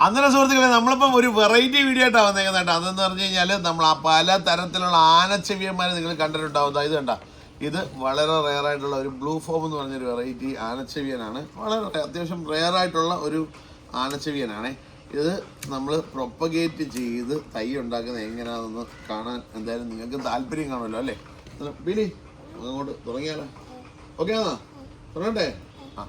അങ്ങനെ സുഹൃത്തുക്കളെ, നമ്മളിപ്പം ഒരു വെറൈറ്റി വീഡിയോ ആയിട്ടാണ് വന്നേക്കുന്നത് കേട്ടോ. അതെന്ന് പറഞ്ഞു കഴിഞ്ഞാൽ നമ്മൾ ആ പല തരത്തിലുള്ള ആനച്ചെവിയന്മാരെ നിങ്ങൾ കണ്ടിട്ടുണ്ടാവും. ഇത് കണ്ട, ഇത് വളരെ റെയറായിട്ടുള്ള ഒരു ബ്ലൂ ഫോം എന്ന് പറഞ്ഞൊരു വെറൈറ്റി ആനച്ചെവിയനാണ്. വളരെ അത്യാവശ്യം റെയറായിട്ടുള്ള ഒരു ആനച്ചെവിയനാണ്. ഇത് നമ്മൾ പ്രൊപ്പഗേറ്റ് ചെയ്ത് തൈ ഉണ്ടാക്കുന്നത് എങ്ങനെയാണെന്ന് കാണാൻ എന്തായാലും നിങ്ങൾക്ക് താല്പര്യം കാണുമല്ലോ അല്ലേ? ബിലി അങ്ങോട്ട് തുടങ്ങിയാലോ? ഓക്കെ ആണോ? തുടങ്ങട്ടെ? ആ,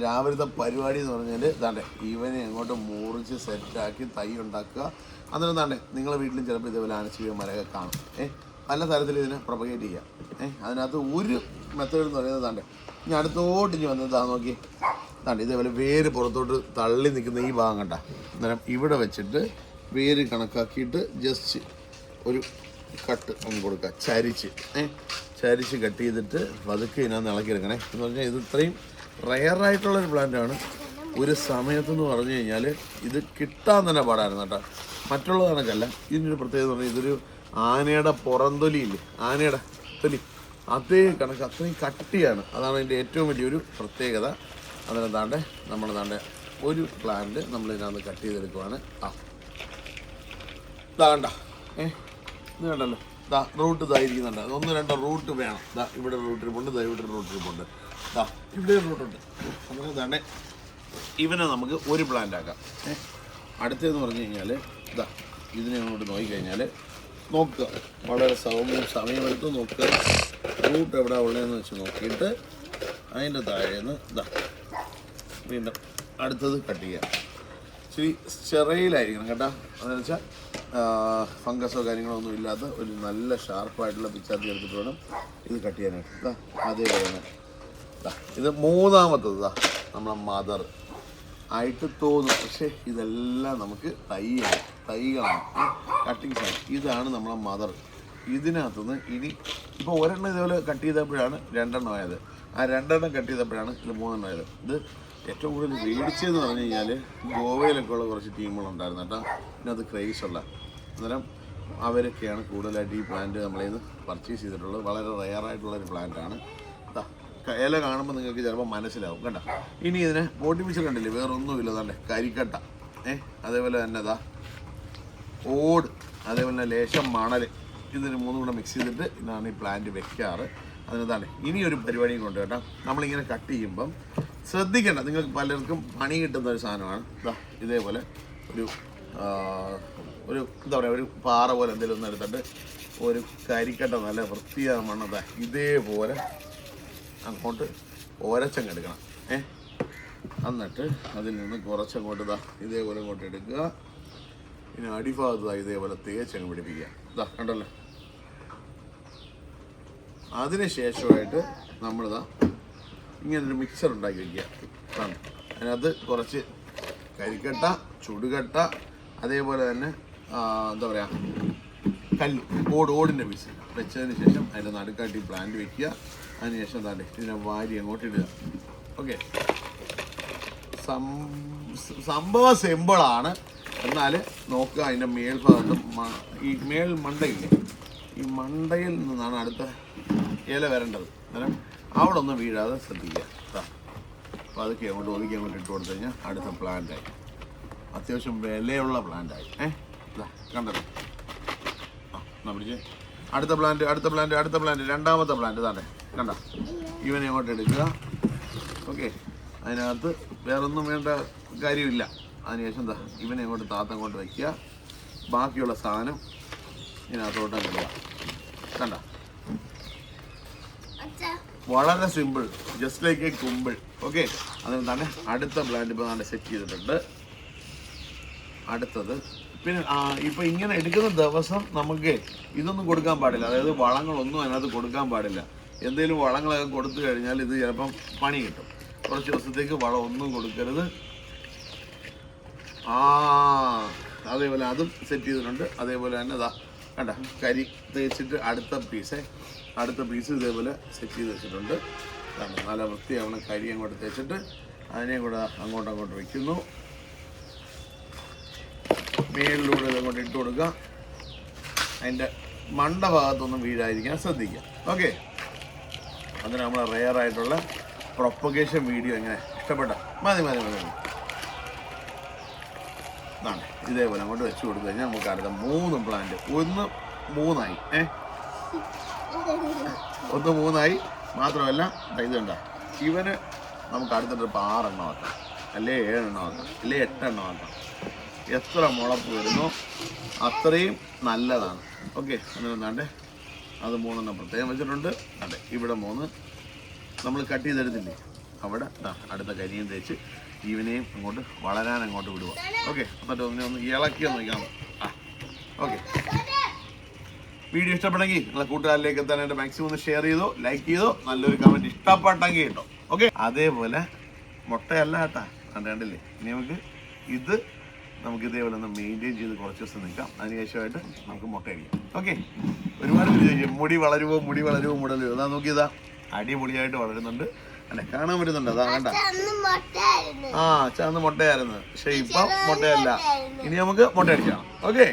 രാവിലത്തെ പരിപാടി എന്ന് പറഞ്ഞാൽ ഇതാണ്ടേ ഇവനെ അങ്ങോട്ട് മുറിച്ച് സെറ്റാക്കി തൈ ഉണ്ടാക്കുക. അന്നേരം താണ്ടേ നിങ്ങളെ വീട്ടിലും ചിലപ്പോൾ ഇതേപോലെ ആനച്ചെവിയന്മാരൊക്കെ കാണും. പല തരത്തിൽ ഇതിനെ പ്രൊപ്പഗേറ്റ് ചെയ്യാം. അതിനകത്ത് ഒരു മെത്തേഡ് എന്ന് പറയുന്നത് താണ്ടേ ഇനി അടുത്തോട്ട് ഇനി വന്നത് നോക്കി താണ്ടേ ഇതേപോലെ വേര് പുറത്തോട്ട് തള്ളി നിൽക്കുന്ന ഈ ഭാഗം കണ്ട. അന്നേരം ഇവിടെ വെച്ചിട്ട് വേര് കണക്കാക്കിയിട്ട് ജസ്റ്റ് ഒരു കട്ട് അങ്ങ് കൊടുക്കുക, ചരിച്ച് കട്ട് ചെയ്തിട്ട് പതുക്കെ ഇതിനകത്ത് ഇളക്കിയെടുക്കണേ. എന്ന് പറഞ്ഞാൽ ഇത് ഇത്രയും റെയറായിട്ടുള്ളൊരു പ്ലാന്റാണ്. ഒരു സമയത്തെന്ന് പറഞ്ഞു കഴിഞ്ഞാൽ ഇത് കിട്ടാൻ തന്നെ പാടായിരുന്നു കേട്ടോ. മറ്റുള്ള കണക്കല്ല. ഇതിനൊരു പ്രത്യേകത എന്ന് പറഞ്ഞാൽ ഇതൊരു ആനയുടെ പുറംതൊലിയില്ലേ, ആനയുടെ തൊലി, അതേ കണക്ക് അത്രയും കട്ടിയാണ്. അതാണ് അതിൻ്റെ ഏറ്റവും വലിയൊരു പ്രത്യേകത. അതിനെന്താണ്ട് നമ്മൾ ഒരു പ്ലാന്റ് നമ്മളിതിനകത്ത് കട്ട് ചെയ്തെടുക്കുവാണ്. കണ്ട ഇത് കണ്ടല്ലോ, റൂട്ട് ഇതായിരിക്കുന്നുണ്ട്. അത് 1-2 റൂട്ട് വേണം. ഇവിടെ റൂട്ടിരിപ്പുണ്ട്, ഇവിടെ റൂട്ടിരിപ്പുണ്ട്, ഇവിടെ റൂട്ടുണ്ട്. അങ്ങനെ തന്നെ ഇവനെ നമുക്ക് ഒരു പ്ലാന്റ് ആക്കാം. അടുത്തതെന്ന് പറഞ്ഞു കഴിഞ്ഞാൽ ഇതിനെ അങ്ങോട്ട് നോക്കിക്കഴിഞ്ഞാൽ നോക്കുക, വളരെ സമയമെടുത്ത് നോക്കുക, റൂട്ട് എവിടെ ഉള്ളതെന്ന് വെച്ച് നോക്കിയിട്ട് അതിൻ്റെ താഴേന്ന് വീണ്ടും അടുത്തത് കട്ട് ചെയ്യാം. ഇച്ചിരി സ്റ്റെറൈലായിരിക്കണം കേട്ടോ. അതെന്ന് വെച്ചാൽ ഫംഗസോ കാര്യങ്ങളോ ഒന്നും ഇല്ലാത്ത ഒരു നല്ല ഷാർപ്പായിട്ടുള്ള പിച്ചാത്തി എടുത്തിട്ട് വേണം ഇത് കട്ട് ചെയ്യാനായിട്ട്. അതേപോലെ ഇത് മൂന്നാമത്തത് നമ്മളെ മദർ ആയിട്ട് തോന്നും. പക്ഷേ ഇതെല്ലാം നമുക്ക് തൈകളാണ്, കട്ടിങ് സൈഡ്. ഇതാണ് നമ്മളെ മദർ. ഇതിനകത്തുനിന്ന് ഇനി ഇപ്പോൾ ഒരെണ്ണം ഇതേപോലെ കട്ട് ചെയ്തപ്പോഴാണ് 2 ആയത്. ആ 2 കട്ട് ചെയ്തപ്പോഴാണ് ഇത് 3 ആയത്. ഇത് ഏറ്റവും കൂടുതൽ മേടിച്ചതെന്ന് പറഞ്ഞു കഴിഞ്ഞാൽ ഗോവയിലൊക്കെ ഉള്ള കുറച്ച് ടീമുകളുണ്ടായിരുന്നു കേട്ടോ. ഇതിനകത്ത് ക്രൈസുള്ള അന്നേരം അവരൊക്കെയാണ് കൂടുതലായിട്ട് ഈ പ്ലാന്റ് നമ്മളിൽ നിന്ന് പർച്ചേസ് ചെയ്തിട്ടുള്ളത്. വളരെ റെയറായിട്ടുള്ളൊരു പ്ലാന്റാണ്. ഇല കാണുമ്പോൾ നിങ്ങൾക്ക് ചിലപ്പോൾ മനസ്സിലാവും കണ്ട. ഇനി ഇതിനെ പോട്ടിപ്പിച്ച് കണ്ടില്ലേ, വേറൊന്നുമില്ല. തന്നെ കരിക്കട്ട, അതേപോലെ തന്നെ ഓട്, അതേപോലെ തന്നെ ലേശം മണൽ, ഇതിന് 3 കൂടെ മിക്സ് ചെയ്തിട്ട് ഇതാണ് ഈ പ്ലാന്റ് വെക്കാറ്. അതിനെന്താണ് ഇനി ഒരു പരിപാടിയും കൊണ്ട് കേട്ടോ. നമ്മളിങ്ങനെ കട്ട് ചെയ്യുമ്പം ശ്രദ്ധിക്കേണ്ട, നിങ്ങൾക്ക് പലർക്കും പണി കിട്ടുന്ന ഒരു സാധനമാണ്. ഇതേപോലെ ഒരു എന്താ പറയുക, ഒരു പാറ പോലെ എന്തെങ്കിലും ഒന്ന് എടുത്തിട്ട് ഒരു കരിക്കട്ട നല്ല വൃത്തിയായ മണ്ണ ഇതേപോലെ അങ്ങോട്ട് ഓരച്ചങ്ങെടുക്കണം. എന്നിട്ട് അതിൽ നിന്ന് കുറച്ചങ്ങോട്ട് ഇതേപോലെ അങ്ങോട്ട് എടുക്കുക. ഇനി അടിഭാഗത്ത് ഇതേപോലെ തേച്ചങ്ങ് പിടിപ്പിക്കുക. കണ്ടല്ലോ. അതിന് ശേഷമായിട്ട് നമ്മളിതാ ഇങ്ങനൊരു മിക്സർ ഉണ്ടാക്കി വയ്ക്കുക. അതിനകത്ത് കുറച്ച് കരിക്കട്ട, ചുടുകട്ട, അതേപോലെ തന്നെ എന്താ പറയുക ഓടിൻ്റെ പീസ് വെച്ചതിന് ശേഷം അതിൻ്റെ നടുക്കാട്ടി പ്ലാന്റ് വയ്ക്കുക. അതിനുശേഷം ഇതിനെ വാരി അങ്ങോട്ട് ഇടുക. ഓക്കെ, സംഭവം സിമ്പിളാണ്. എന്നാൽ നോക്കുക, അതിൻ്റെ മേൽഭാഗത്തും ഈ മണ്ടയില്ലേ, ഈ മണ്ടയിൽ നിന്നാണ് അടുത്ത ഇല വരേണ്ടത്. അന്നേരം അവിടെ ഒന്നും വീഴാതെ ശ്രദ്ധിക്കുക. അപ്പോൾ അതൊക്കെ ഒതുക്കി അങ്ങോട്ട് ഇട്ട് കൊടുത്തു കഴിഞ്ഞാൽ അടുത്ത പ്ലാന്റായി, അത്യാവശ്യം വിലയുള്ള പ്ലാന്റായി. കണ്ടല്ലോ. പിടിച്ചേ. അടുത്ത പ്ലാന്റ് രണ്ടാമത്തെ പ്ലാന്റ് താണ്ടേ കണ്ട. ഇവനെ അങ്ങോട്ട് എടുക്കുക. ഓക്കെ, അതിനകത്ത് വേറൊന്നും വേണ്ട കാര്യമില്ല. അതിനുശേഷം ഇവനെ അങ്ങോട്ട് അങ്ങോട്ട് വയ്ക്കുക. ബാക്കിയുള്ള സാധനം ഇതിനകത്തോട്ട് ഇടുക. കണ്ട, വളരെ സിമ്പിൾ, ജസ്റ്റ് ലൈക്ക് എ കുമ്പിൾ. ഓക്കെ, അതിന് തന്നെ അടുത്ത പ്ലാന്റ് ഇപ്പോൾ നല്ല സെറ്റ് ചെയ്തിട്ടുണ്ട്. അടുത്തത് പിന്നെ ഇപ്പം ഇങ്ങനെ എടുക്കുന്ന ദിവസം നമുക്ക് ഇതൊന്നും കൊടുക്കാൻ പാടില്ല. അതായത് വളങ്ങളൊന്നും അതിനകത്ത് കൊടുക്കാൻ പാടില്ല. എന്തെങ്കിലും വളങ്ങളൊക്കെ കൊടുത്തു കഴിഞ്ഞാൽ ഇത് ചിലപ്പം പണി കിട്ടും. കുറച്ച് ദിവസത്തേക്ക് വളം ഒന്നും കൊടുക്കരുത്. അതേപോലെ അതും സെറ്റ് ചെയ്തിട്ടുണ്ട്. അതേപോലെ തന്നെ കണ്ട കരി തേച്ചിട്ട് അടുത്ത പീസ് ഇതേപോലെ സെറ്റ് ചെയ്ത് വെച്ചിട്ടുണ്ട്. നല്ല വൃത്തിയാവണം. കരി അങ്ങോട്ട് തേച്ചിട്ട് അതിനെയും കൂടെ അങ്ങോട്ട് വയ്ക്കുന്നു. മേളിലൂടെ അങ്ങോട്ട് ഇട്ട് കൊടുക്കുക. അതിൻ്റെ മണ്ട ഭാഗത്തൊന്നും വീഴാതിരിക്കാൻ ശ്രദ്ധിക്കുക. ഓക്കെ, അതിന് നമ്മൾ റെയറായിട്ടുള്ള പ്രൊപ്പഗേഷൻ വീഡിയോ എങ്ങനെ ഇഷ്ടപ്പെട്ട മതി. ഇതാണ് ഇതേപോലെ അങ്ങോട്ട് വെച്ച് കൊടുത്തു കഴിഞ്ഞാൽ നമുക്ക് അടുത്ത 3 പ്ലാന്റ് 3 ഒന്ന് 3 മാത്രമല്ല ഇത് കണ്ട ഇവന് നമുക്ക് അടുത്ത ട്രിപ്പ് 6 എണ്ണം ആക്കാം, അല്ലേ 7 എണ്ണം ആക്കാം, അല്ലേ 8 എണ്ണം ആക്കാം. എത്ര മുളപ്പ് വരുന്നോ അത്രയും നല്ലതാണ്. ഓക്കെ, അങ്ങനെ എന്താണ്ട് അത് 3 എണ്ണം പ്രത്യേകം വെച്ചിട്ടുണ്ട്. അതെ, ഇവിടെ 3 നമ്മൾ കട്ട് ചെയ്തെടുത്തില്ലേ, അവിടെ അടുത്ത കരിയും തേച്ച് ഇവനെയും അങ്ങോട്ട് വളരാൻ അങ്ങോട്ട് വിടുക. ഓക്കെ, എന്നിട്ട് ഒന്ന് ഇളക്കി നോക്കാം. ഓക്കെ, വീഡിയോ ഇഷ്ടപ്പെട്ടെങ്കിൽ നിങ്ങളെ കൂട്ടുകാരിലേക്ക് എത്താനായിട്ട് മാക്സിമം ഒന്ന് ഷെയർ ചെയ്തോ, ലൈക്ക് ചെയ്തോ, നല്ലൊരു കമൻറ്റ് ഇഷ്ടപ്പെട്ടെങ്കിൽ കേട്ടോ. ഓക്കെ, അതേപോലെ മുട്ടയല്ല കേട്ടാ കണ്ടില്ലേ. ഇനി നമുക്ക് ഇതേപോലെ ഒന്ന് മെയിൻറ്റെയിൻ ചെയ്ത് കുറച്ച് ദിവസം നിൽക്കാം. അതിനുശേഷമായിട്ട് നമുക്ക് മുട്ട അടിക്കാം. ഓക്കെ, ഒരുപാട് പേര് മുടി വളരുമോ മുടലുമോ, അതാ നോക്കിയതാ അടിപൊളിയായിട്ട് വളരുന്നുണ്ട് അല്ലെ, കാണാൻ പറ്റുന്നുണ്ട്. അതാ കണ്ട, ചന്ന് മുട്ടയായിരുന്നു, പക്ഷെ ഇപ്പം മുട്ടയല്ല. ഇനി നമുക്ക് മുട്ട അടിക്കണം. ഓക്കെ.